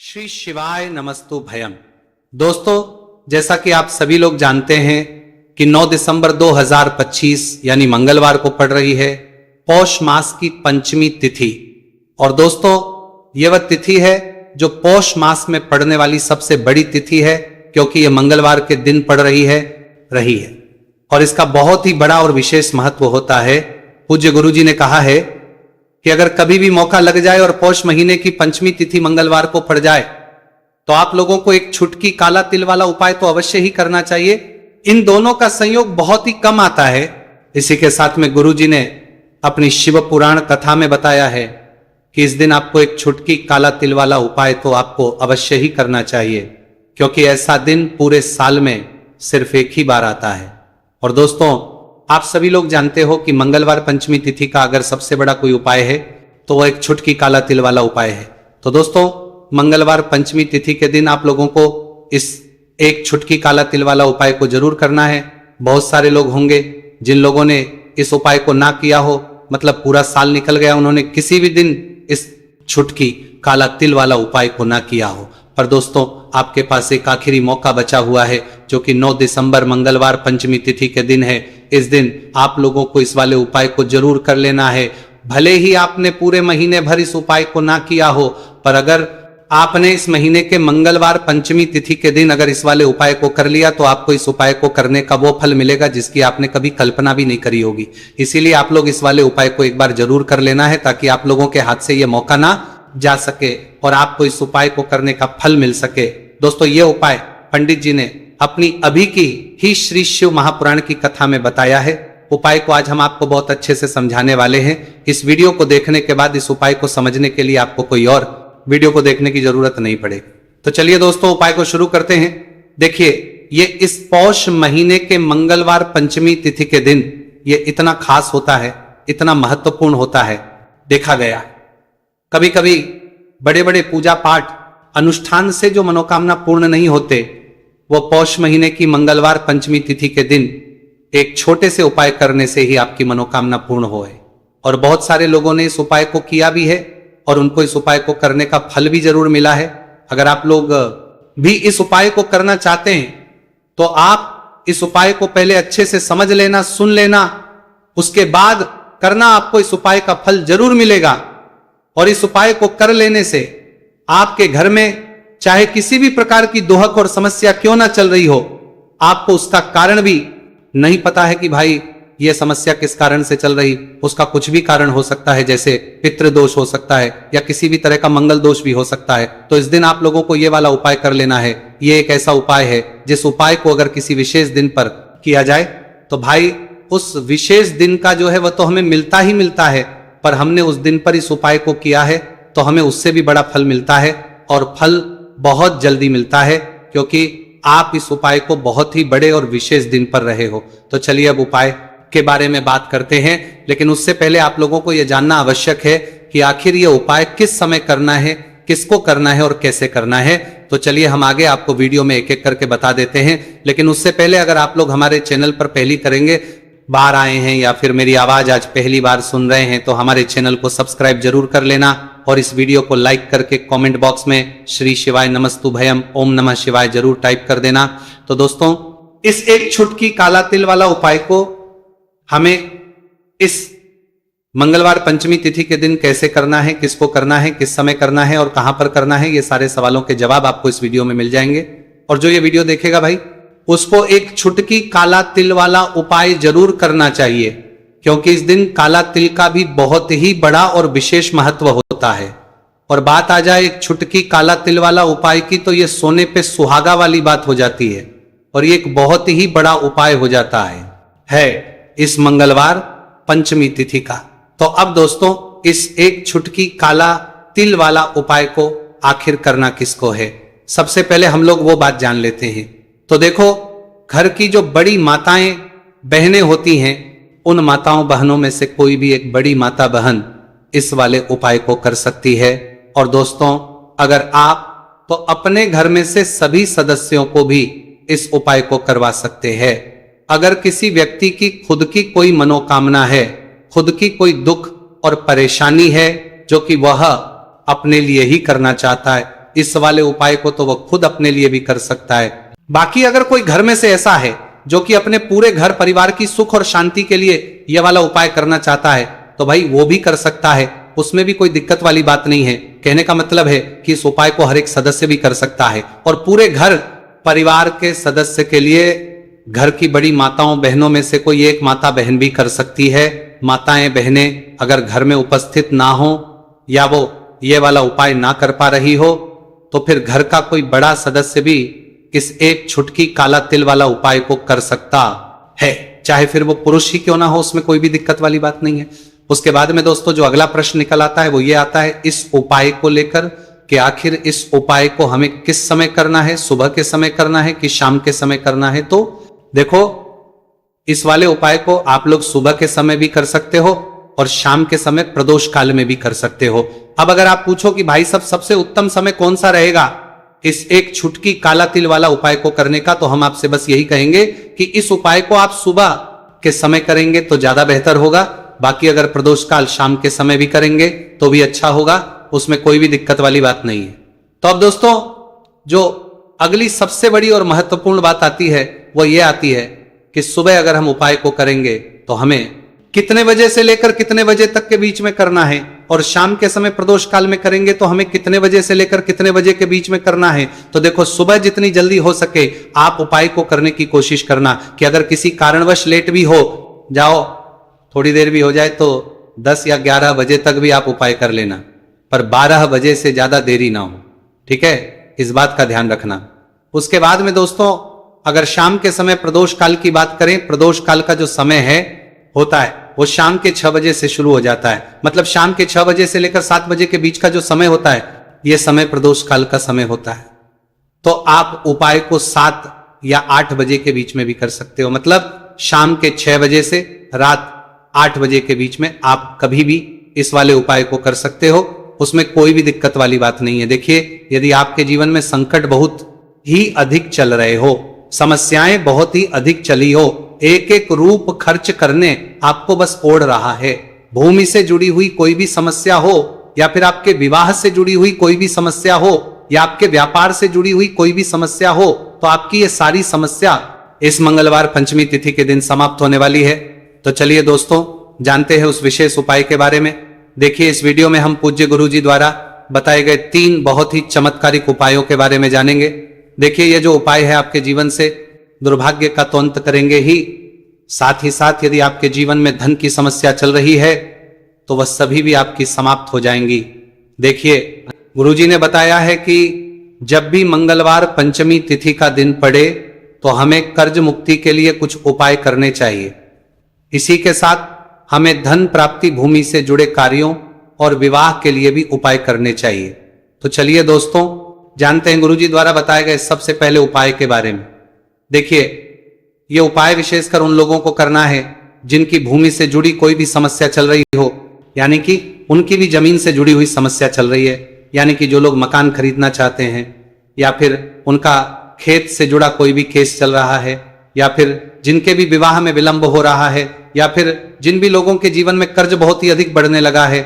श्री शिवाय नमस्तु भयम। दोस्तों, जैसा कि आप सभी लोग जानते हैं कि 9 दिसंबर 2025 यानी मंगलवार को पड़ रही है पौष मास की पंचमी तिथि। और दोस्तों, यह वह तिथि है जो पौष मास में पड़ने वाली सबसे बड़ी तिथि है, क्योंकि यह मंगलवार के दिन पड़ रही है और इसका बहुत ही बड़ा और विशेष महत्व होता है। पूज्य गुरुजी ने कहा है कि अगर कभी भी मौका लग जाए और पौष महीने की पंचमी तिथि मंगलवार को पड़ जाए तो आप लोगों को एक छुटकी काला तिल वाला उपाय तो अवश्य ही करना चाहिए। इन दोनों का संयोग बहुत ही कम आता है। इसी के साथ में गुरुजी ने अपनी शिव पुराण कथा में बताया है कि इस दिन आपको एक छुटकी काला तिल वाला उपाय तो आपको अवश्य ही करना चाहिए, क्योंकि ऐसा दिन पूरे साल में सिर्फ एक ही बार आता है। और दोस्तों, आप सभी लोग जानते हो कि मंगलवार पंचमी तिथि का अगर सबसे बड़ा कोई उपाय है तो वह एक छुटकी काला तिल वाला उपाय है। तो दोस्तों, मंगलवार पंचमी तिथि के दिन आप लोगों को इस एक छुटकी काला तिल वाला उपाय को जरूर करना है। बहुत सारे लोग होंगे जिन लोगों ने इस उपाय को ना किया हो, मतलब पूरा साल निकल गया, उन्होंने किसी भी दिन इस छुटकी काला तिल वाला उपाय को ना किया हो। पर दोस्तों, आपके पास एक आखिरी मौका बचा हुआ है, जो कि 9 दिसंबर मंगलवार पंचमी तिथि के दिन है। इस दिन आप लोगों को इस वाले उपाय को जरूर कर लेना है। भले ही आपने पूरे महीने भर इस उपाय को ना किया हो, पर अगर आपने इस महीने के मंगलवार पंचमी तिथि के दिन अगर इस वाले उपाय को कर लिया तो आपको इस उपाय को करने का वो फल मिलेगा जिसकी आपने कभी कल्पना भी नहीं करी होगी। इसीलिए आप लोग इस वाले उपाय को एक बार जरूर कर लेना है, ताकि आप लोगों के हाथ से ये मौका ना जा सके और आपको इस उपाय को करने का फल मिल सके। दोस्तों, ये उपाय पंडित जी ने अपनी अभी की ही श्री शिव महापुराण की कथा में बताया है। उपाय को आज हम आपको बहुत अच्छे से समझाने वाले हैं। इस वीडियो को देखने के बाद इस उपाय को समझने के लिए आपको कोई और वीडियो को देखने की जरूरत नहीं पड़ेगी। तो चलिए दोस्तों, उपाय को शुरू करते हैं। देखिए, ये इस पौष महीने के मंगलवार पंचमी तिथि के दिन ये इतना खास होता है, इतना महत्वपूर्ण होता है। देखा गया कभी कभी बड़े बड़े पूजा पाठ अनुष्ठान से जो मनोकामना पूर्ण नहीं होते, वो पौष महीने की मंगलवार पंचमी तिथि के दिन एक छोटे से उपाय करने से ही आपकी मनोकामना पूर्ण हो। और बहुत सारे लोगों ने इस उपाय को किया भी है और उनको इस उपाय को करने का फल भी जरूर मिला है। अगर आप लोग भी इस उपाय को करना चाहते हैं तो आप इस उपाय को पहले अच्छे से समझ लेना, सुन लेना, उसके बाद करना। आपको इस उपाय का फल जरूर मिलेगा। और इस उपाय को कर लेने से आपके घर में चाहे किसी भी प्रकार की दुहक और समस्या क्यों ना चल रही हो, आपको उसका कारण भी नहीं पता है कि भाई यह समस्या किस कारण से चल रही, उसका कुछ भी कारण हो सकता है, जैसे पितृ दोष हो सकता है या किसी भी तरह का मंगल दोष भी हो सकता है। तो इस दिन आप लोगों को यह वाला उपाय कर लेना है। यह एक ऐसा उपाय है जिस उपाय को अगर किसी विशेष दिन पर किया जाए तो भाई उस विशेष दिन का जो है वह तो हमें मिलता ही मिलता है, पर हमने उस दिन पर इस उपाय को किया है तो हमें उससे भी बड़ा फल मिलता है, और फल बहुत जल्दी मिलता है, क्योंकि आप इस उपाय को बहुत ही बड़े और विशेष दिन पर रहे हो। तो चलिए अब उपाय के बारे में बात करते हैं, लेकिन उससे पहले आप लोगों को यह जानना आवश्यक है कि आखिर यह उपाय किस समय करना है, किसको करना है और कैसे करना है। तो चलिए हम आगे आपको वीडियो में एक एक करके बता देते हैं। लेकिन उससे पहले अगर आप लोग हमारे चैनल पर पहली करेंगे बाहर आए हैं या फिर मेरी आवाज आज पहली बार सुन रहे हैं तो हमारे चैनल को सब्सक्राइब जरूर कर लेना और इस वीडियो को लाइक करके कमेंट बॉक्स में श्री शिवाय नमस्तु भयम ओम नमः शिवाय जरूर टाइप कर देना। तो दोस्तों, इस एक छुटकी काला तिल वाला उपाय को हमें इस मंगलवार पंचमी तिथि के दिन कैसे करना है, किसको करना है, किस समय करना है और कहां पर करना है, ये सारे सवालों के जवाब आपको इस वीडियो में मिल जाएंगे। और जो ये वीडियो देखेगा भाई, उसको एक छुटकी काला तिल वाला उपाय जरूर करना चाहिए, क्योंकि इस दिन काला तिल का भी बहुत ही बड़ा और विशेष महत्व होता है। और बात आ जाए एक छुटकी काला तिल वाला उपाय की, तो ये सोने पे सुहागा वाली बात हो जाती है और ये एक बहुत ही बड़ा उपाय हो जाता है इस मंगलवार पंचमी तिथि का। तो अब दोस्तों, इस एक छुटकी काला तिल वाला उपाय को आखिर करना किसको है, सबसे पहले हम लोग वो बात जान लेते हैं। तो देखो, घर की जो बड़ी माताएं बहनें होती हैं, उन माताओं बहनों में से कोई भी एक बड़ी माता बहन इस वाले उपाय को कर सकती है। और दोस्तों, अगर आप तो अपने घर में से सभी सदस्यों को भी इस उपाय को करवा सकते हैं। अगर किसी व्यक्ति की खुद की कोई मनोकामना है, खुद की कोई दुख और परेशानी है जो कि वह अपने लिए ही करना चाहता है, इस वाले उपाय को तो वह खुद अपने लिए भी कर सकता है। बाकी अगर कोई घर में से ऐसा है जो कि अपने पूरे घर परिवार की सुख और शांति के लिए यह वाला उपाय करना चाहता है तो भाई वो भी कर सकता है, उसमें भी कोई दिक्कत वाली बात नहीं है। कहने का मतलब है कि इस उपाय को हर एक सदस्य भी कर सकता है और पूरे घर परिवार के सदस्य के लिए घर की बड़ी माताओं बहनों में से कोई एक माता बहन भी कर सकती है। माताएं बहनें अगर घर में उपस्थित ना हो या वो ये वाला उपाय ना कर पा रही हो तो फिर घर का कोई बड़ा सदस्य भी इस एक छुटकी काला तिल वाला उपाय को कर सकता है, चाहे फिर वो पुरुष ही क्यों ना हो, उसमें कोई भी दिक्कत वाली बात नहीं है। उसके बाद में दोस्तों जो अगला प्रश्न निकल आता है वो ये आता है इस उपाय को लेकर कि आखिर इस उपाय को हमें किस समय करना है, सुबह के समय करना है कि शाम के समय करना है। तो देखो इस वाले उपाय को आप लोग सुबह के समय भी कर सकते हो और शाम के समय प्रदोष काल में भी कर सकते हो। अब अगर आप पूछो कि भाई सब सबसे उत्तम समय कौन सा रहेगा इस एक छुटकी काला तिल वाला उपाय को करने का, तो हम आपसे बस यही कहेंगे कि इस उपाय को आप सुबह के समय करेंगे तो ज्यादा बेहतर होगा। बाकी अगर प्रदोष काल शाम के समय भी करेंगे तो भी अच्छा होगा, उसमें कोई भी दिक्कत वाली बात नहीं है। तो अब दोस्तों जो अगली सबसे बड़ी और महत्वपूर्ण बात आती है वो ये आती है कि सुबह अगर हम उपाय को करेंगे तो हमें कितने बजे से लेकर कितने बजे तक के बीच में करना है और शाम के समय प्रदोष काल में करेंगे तो हमें कितने बजे से लेकर कितने बजे के बीच में करना है। तो देखो सुबह जितनी जल्दी हो सके आप उपाय को करने की कोशिश करना कि अगर किसी कारणवश लेट भी हो जाओ, थोड़ी देर भी हो जाए तो 10 या 11 बजे तक भी आप उपाय कर लेना, पर 12 बजे से ज्यादा देरी ना हो, ठीक है, इस बात का ध्यान रखना। उसके बाद में दोस्तों अगर शाम के समय प्रदोष काल की बात करें, प्रदोष काल का जो समय है होता है वो शाम के 6 बजे से शुरू हो जाता है। मतलब शाम के 6 बजे से लेकर 7 बजे के बीच का जो समय होता है यह समय प्रदोष काल का समय होता है। तो आप उपाय को 7 या 8 बजे के बीच में भी कर सकते हो। मतलब शाम के 6 बजे से रात 8 बजे के बीच में आप कभी भी इस वाले उपाय को कर सकते हो, उसमें कोई भी दिक्कत वाली बात नहीं है। देखिए यदि आपके जीवन में संकट बहुत ही अधिक चल रहे हो, समस्याएं बहुत ही अधिक चली हो, एक एक रूप खर्च करने आपको बस ओढ़ रहा है, भूमि से जुड़ी हुई कोई भी समस्या हो या फिर आपके विवाह से जुड़ी हुई कोई भी समस्या हो या आपके व्यापार से जुड़ी हुई कोई भी समस्या हो, तो आपकी ये सारी समस्या इस मंगलवार पंचमी तिथि के दिन समाप्त होने वाली है। तो चलिए दोस्तों जानते हैं उस विशेष उपाय के बारे में। देखिए इस वीडियो में हम पूज्य गुरु जी द्वारा बताए गए 3 बहुत ही चमत्कारिक उपायों के बारे में जानेंगे। देखिए ये जो उपाय है आपके जीवन से दुर्भाग्य का तो अंत करेंगे ही, साथ ही साथ यदि आपके जीवन में धन की समस्या चल रही है तो वह सभी भी आपकी समाप्त हो जाएंगी। देखिए गुरुजी ने बताया है कि जब भी मंगलवार पंचमी तिथि का दिन पड़े तो हमें कर्ज मुक्ति के लिए कुछ उपाय करने चाहिए। इसी के साथ हमें धन प्राप्ति, भूमि से जुड़े कार्यों और विवाह के लिए भी उपाय करने चाहिए। तो चलिए दोस्तों जानते हैं गुरुजी द्वारा बताए गए सबसे पहले उपाय के बारे में। देखिए ये उपाय विशेषकर उन लोगों को करना है जिनकी भूमि से जुड़ी कोई भी समस्या चल रही हो, यानी कि उनकी भी जमीन से जुड़ी हुई समस्या चल रही है, यानी कि जो लोग मकान खरीदना चाहते हैं या फिर उनका खेत से जुड़ा कोई भी केस चल रहा है या फिर जिनके भी विवाह में विलंब हो रहा है या फिर जिन भी लोगों के जीवन में कर्ज बहुत ही अधिक बढ़ने लगा है,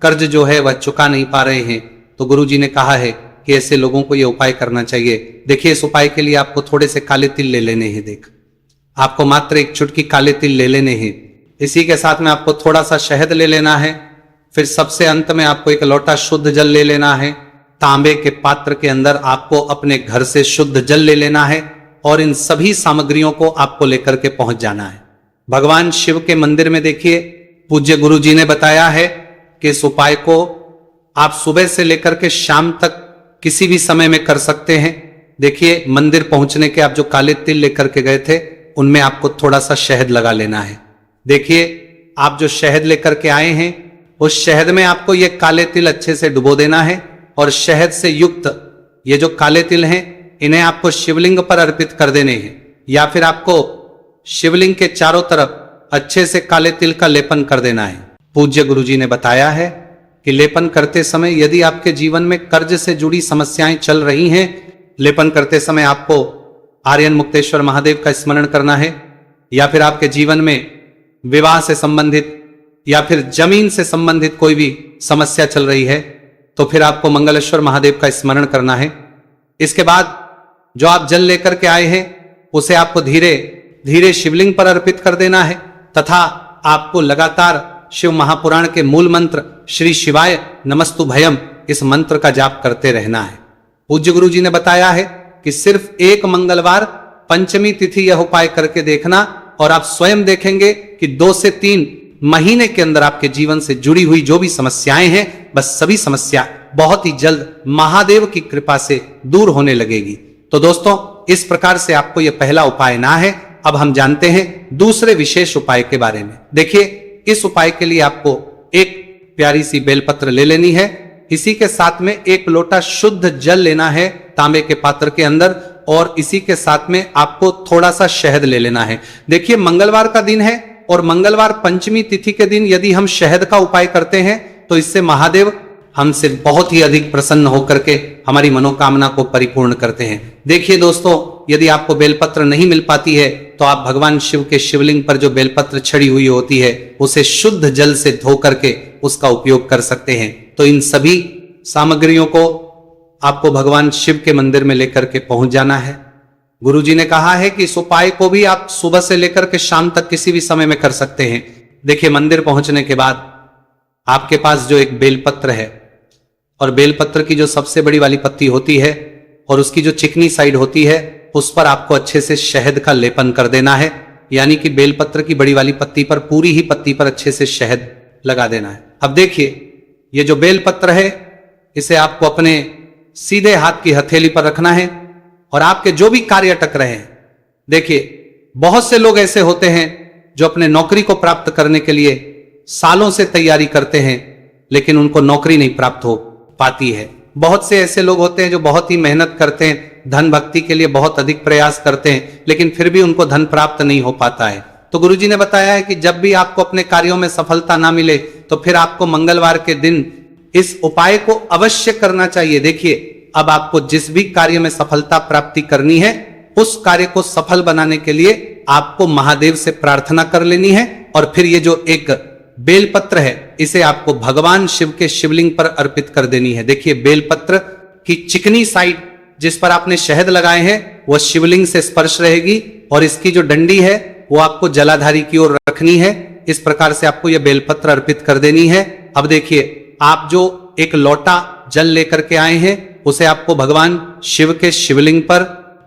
कर्ज जो है वह चुका नहीं पा रहे हैं, तो गुरुजी ने कहा है कि ऐसे लोगों को यह उपाय करना चाहिए। देखिए इस उपाय के लिए आपको थोड़े से काले तिल ले लेने हैं। देख आपको मात्र एक चुटकी काले तिल ले लेने हैं। इसी के साथ में आपको थोड़ा सा शहद ले लेना है। फिर सबसे अंत में आपको एक लोटा शुद्ध जल ले लेना है। तांबे के पात्र के अंदर आपको अपने घर से शुद्ध जल ले लेना है और इन सभी सामग्रियों को आपको लेकर के पहुंच जाना है। भगवान शिव के मंदिर में देखिए पूज्य गुरु जी ने बताया है कि इस उपाय को आप सुबह से लेकर के शाम तक किसी भी समय में कर सकते हैं। देखिए मंदिर पहुंचने के आप जो काले तिल लेकर के गए थे उनमें आपको थोड़ा सा शहद लगा लेना है। देखिए आप जो शहद लेकर के आए हैं उस शहद में आपको ये काले तिल अच्छे से डुबो देना है और शहद से युक्त ये जो काले तिल हैं इन्हें आपको शिवलिंग पर अर्पित कर देने हैं या फिर आपको शिवलिंग के चारों तरफ अच्छे से काले तिल का लेपन कर देना है। पूज्य गुरुजी ने बताया है कि लेपन करते समय यदि आपके जीवन में कर्ज से जुड़ी समस्याएं चल रही हैं, लेपन करते समय आपको आर्यन मुक्तेश्वर महादेव का स्मरण करना है या फिर आपके जीवन में विवाह से संबंधित या फिर जमीन से संबंधित कोई भी समस्या चल रही है तो फिर आपको मंगलेश्वर महादेव का स्मरण करना है। इसके बाद जो आप जल लेकर के आए हैं उसे आपको धीरे धीरे शिवलिंग पर अर्पित कर देना है तथा आपको लगातार शिव महापुराण के मूल मंत्र श्री शिवाय नमस्तु भयम इस मंत्र का जाप करते रहना है। पूज्य गुरु जी ने बताया है कि सिर्फ एक मंगलवार पंचमी तिथि यह उपाय करके देखना और आप स्वयं देखेंगे कि 2 से 3 महीने के अंदर आपके जीवन से जुड़ी हुई जो भी समस्याएं हैं बस सभी समस्या बहुत ही जल्द महादेव की कृपा से दूर होने लगेगी। तो दोस्तों इस प्रकार से आपको यह पहला उपाय ना है। अब हम जानते हैं दूसरे विशेष उपाय के बारे में। देखिए इस उपाय के लिए आपको एक प्यारी सी बेलपत्र ले लेनी है। इसी के साथ में 1 लोटा शुद्ध जल लेना है तांबे के पात्र के अंदर और इसी के साथ में आपको थोड़ा सा शहद ले लेना है। देखिए मंगलवार का दिन है और मंगलवार पंचमी तिथि के दिन यदि हम शहद का उपाय करते हैं तो इससे महादेव हमसे बहुत ही अधिक प्रसन्न होकर के हमारी मनोकामना को परिपूर्ण करते हैं। देखिए दोस्तों यदि आपको बेलपत्र नहीं मिल पाती है तो आप भगवान शिव के शिवलिंग पर जो बेलपत्र छड़ी हुई होती है उसे शुद्ध जल से धो करके उसका उपयोग कर सकते हैं। तो इन सभी सामग्रियों को आपको भगवान शिव के मंदिर में लेकर के पहुंच जाना है। गुरुजी ने कहा है कि इस उपाय को भी आप सुबह से लेकर के शाम तक किसी भी समय में कर सकते हैं। देखिए मंदिर पहुंचने के बाद आपके पास जो एक बेलपत्र है और बेलपत्र की जो सबसे बड़ी वाली पत्ती होती है और उसकी जो चिकनी साइड होती है उस पर आपको अच्छे से शहद का लेपन कर देना है। यानी कि बेलपत्र की बड़ी वाली पत्ती पर पूरी ही पत्ती पर अच्छे से शहद लगा देना है। अब देखिए ये जो बेलपत्र है इसे आपको अपने सीधे हाथ की हथेली पर रखना है और आपके जो भी कार्य अटक रहे हैं, देखिए बहुत से लोग ऐसे होते हैं जो अपने नौकरी को प्राप्त करने के लिए सालों से तैयारी करते हैं लेकिन उनको नौकरी नहीं प्राप्त हो पाती है। बहुत से ऐसे लोग होते हैं जो बहुत ही मेहनत करते हैं, धन भक्ति के लिए बहुत अधिक प्रयास करते हैं लेकिन फिर भी उनको धन प्राप्त नहीं हो पाता है। तो गुरुजी ने बताया है कि जब भी आपको अपने कार्यों में सफलता ना मिले तो फिर आपको मंगलवार के दिन इस उपाय को अवश्य करना चाहिए। देखिए अब आपको जिस भी कार्य में सफलता प्राप्ति करनी है उस कार्य को सफल बनाने के लिए आपको महादेव से प्रार्थना कर लेनी है और फिर ये जो एक बेलपत्र है इसे आपको भगवान शिव के शिवलिंग पर अर्पित कर देनी है। देखिए बेलपत्र की चिकनी साइड जिस पर आपने शहद लगाए हैं वह शिवलिंग से स्पर्श रहेगी और इसकी जो डंडी है वो आपको जलाधारी की ओर रखनी है। इस प्रकार से आपको यह बेलपत्र अर्पित कर देनी है। अब देखिए आप जो एक लोटा जल लेकर के आए हैं उसे आपको भगवान शिव के शिवलिंग पर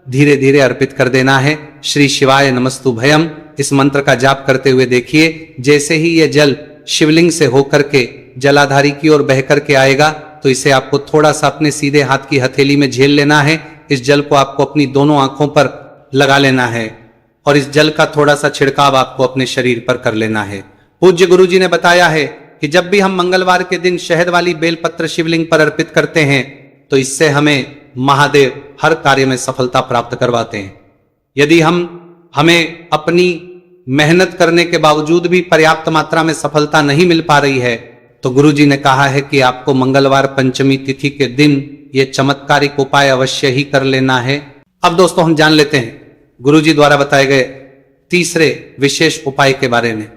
धीरे धीरे अर्पित कर देना है। श्री शिवाय नमस्तु भयम इस मंत्र का जाप करते हुए देखिए जैसे ही यह जल शिवलिंग से होकर के जलाधारी की ओर बह करके आएगा तो इसे आपको थोड़ा सा अपने सीधे हाथ की हथेली में झेल लेना है। इस जल को आपको अपनी दोनों आंखों पर लगा लेना है और इस जल का थोड़ा सा छिड़काव आपको अपने शरीर पर कर लेना है। पूज्य गुरुजी ने बताया है कि जब भी हम मंगलवार के दिन शहद वाली बेलपत्र शिवलिंग पर अर्पित करते हैं तो इससे हमें महादेव हर कार्य में सफलता प्राप्त करवाते हैं। यदि हमें अपनी मेहनत करने के बावजूद भी पर्याप्त मात्रा में सफलता नहीं मिल पा रही है तो गुरुजी ने कहा है कि आपको मंगलवार पंचमी तिथि के दिन ये चमत्कारिक उपाय अवश्य ही कर लेना है। अब दोस्तों हम जान लेते हैं गुरुजी द्वारा बताए गए तीसरे विशेष उपाय के बारे में।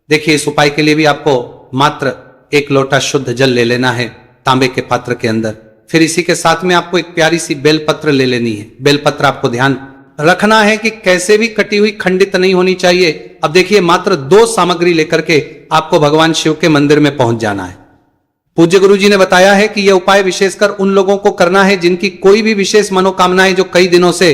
देखिए इस उपाय के लिए भी आपको मात्र 1 लोटा शुद्ध जल ले लेना है तांबे के पात्र के अंदर। फिर इसी के साथ में आपको एक प्यारी सी बेलपत्र ले लेनी है। बेलपत्र आपको ध्यान रखना है कि कैसे भी कटी हुई खंडित नहीं होनी चाहिए। अब देखिए मात्र 2 सामग्री लेकर के आपको भगवान शिव के मंदिर में पहुंच जाना है। पूज्य गुरुजी ने बताया है कि यह उपाय विशेषकर उन लोगों को करना है जिनकी कोई भी विशेष मनोकामनाएं जो कई दिनों से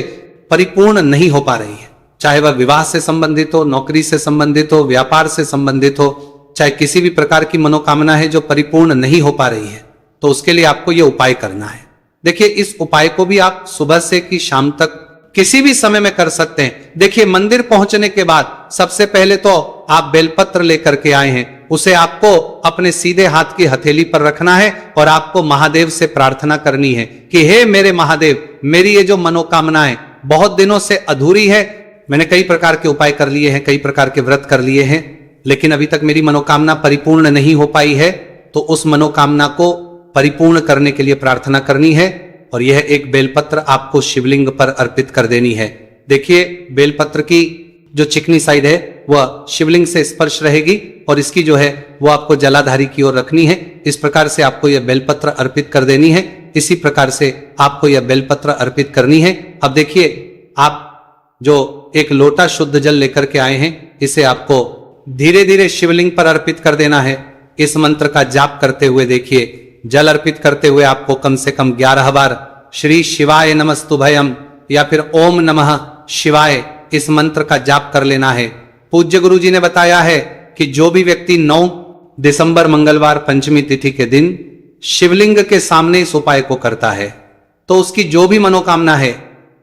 परिपूर्ण नहीं हो पा रही है, चाहे वह विवाह से संबंधित हो, नौकरी से संबंधित हो, व्यापार से संबंधित हो, चाहे किसी भी प्रकार की मनोकामना है जो परिपूर्ण नहीं हो पा रही है तो उसके लिए आपको यह उपाय करना है। देखिए इस उपाय को भी आप सुबह से कि शाम तक किसी भी समय में कर सकते हैं। देखिए मंदिर पहुंचने के बाद सबसे पहले तो आप बेलपत्र लेकर के आए हैं उसे आपको अपने सीधे हाथ की हथेली पर रखना है और आपको महादेव से प्रार्थना करनी है कि हे मेरे महादेव, मेरी ये जो मनोकामना है बहुत दिनों से अधूरी है। मैंने कई प्रकार के उपाय कर लिए हैं, कई प्रकार के व्रत कर लिए हैं लेकिन अभी तक मेरी मनोकामना परिपूर्ण नहीं हो पाई है। तो उस मनोकामना को परिपूर्ण करने के लिए प्रार्थना करनी है और यह एक बेलपत्र आपको शिवलिंग पर अर्पित कर देनी है। देखिए बेलपत्र की जो चिकनी साइड है वह शिवलिंग से स्पर्श रहेगी और इसकी जो है वो आपको जलाधारी की ओर रखनी है। इस प्रकार से आपको यह बेलपत्र अर्पित कर देनी है। इसी प्रकार से आपको यह बेलपत्र अर्पित करनी है। अब देखिए, आप जो एक लोटा शुद्ध जल लेकर के आए हैं, इसे आपको धीरे धीरे शिवलिंग पर अर्पित कर देना है। इस मंत्र का जाप करते हुए देखिए, जल अर्पित करते हुए आपको कम से कम 11 बार श्री शिवाय नमस्तुभयम या फिर ओम नमः शिवाय इस मंत्र का जाप कर लेना है। पूज्य गुरु जी ने बताया है कि जो भी व्यक्ति 9 दिसंबर मंगलवार पंचमी तिथि के दिन शिवलिंग के सामने इस उपाय को करता है तो उसकी जो भी मनोकामना है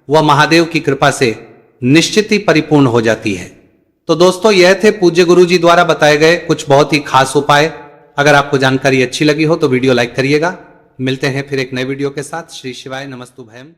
वह महादेव की कृपा से निश्चित ही परिपूर्ण हो जाती है। तो दोस्तों, यह थे पूज्य गुरु जी द्वारा बताए गए कुछ बहुत ही खास उपाय। अगर आपको जानकारी अच्छी लगी हो तो वीडियो लाइक करिएगा। मिलते हैं फिर एक नए वीडियो के साथ। श्री शिवाय नमस्तुभयम।